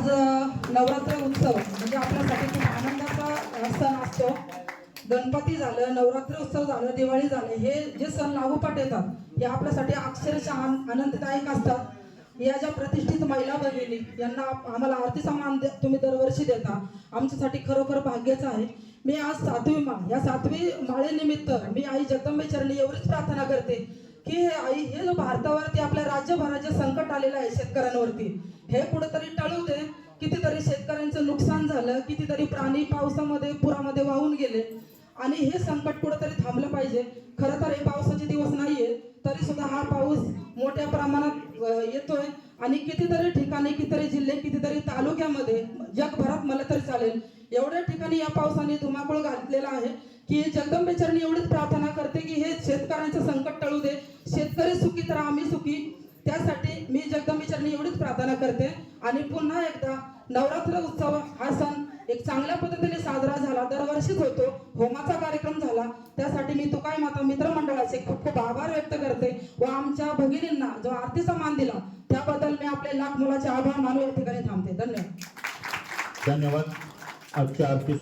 आज नवरात्र उत्सव म्हणजे आपल्यासाठी खूप आनंदाचा सण असतो. गणपती झालं, नवरात्र उत्सव झालं, दिवाळी झाले, हे जे सण लागोपाठ येतात हे आपल्यासाठी अक्षरशः आनंददायक असतात. या ज्या प्रतिष्ठित महिला भगिनी यांना आम्हाला आरतीचा मान तुम्ही दरवर्षी देता, आमच्यासाठी खरोखर भाग्याचं आहे. मी आज 7वी माळ, या 7वी माळेनिमित्त मी आई जगदंबे चरणी एवढीच प्रार्थना करते की आई, हे जो भारतावरती आपल्या राज्यभराचे संकट आलेलं आहे शेतकऱ्यांवरती, हे कुठेतरी टळू दे. कितीतरी शेतकऱ्यांचं नुकसान झालं, कितीतरी प्राणी पावसामध्ये पुरामध्ये वाहून गेले आणि हे संकट कुठेतरी थांबलं पाहिजे. खरं तर हे पावसाचे दिवस नाहीये, तरी सुद्धा हा पाऊस मोठ्या प्रमाणात येतोय आणि कितीतरी ठिकाणी, कितीतरी जिल्हे, कितीतरी तालुक्यामध्ये, जगभरात मला तरी चालेल एवढ्या ठिकाणी या पावसाने धुमाकूळ घातलेला आहे की जगदंबे चरणी एवढीच प्रार्थना करते की हे शेतकऱ्यांचं संकट टळू दे. शेतकरी सुखी तर आम्ही सुखी, त्यासाठी मी जगदंबे चरणी एवढीच प्रार्थना करते. आणि पुन्हा एकदा नवरात्र उत्सव हा सण एक चांगल्या पद्धतीने साजरा झाला, दरवर्षीच होतो. होमाचा कार्यक्रम झाला, त्यासाठी मी तुकाई माता मित्रमंडळाचे खूप खूप आभार व्यक्त करते व आमच्या भगिनींना जो आरतीचा मान दिला त्याबद्दल मी आपले लाख मोलाचे आभार मानू या ठिकाणी थांबते. धन्यवाद. धन्यवाद. आजच्या आरती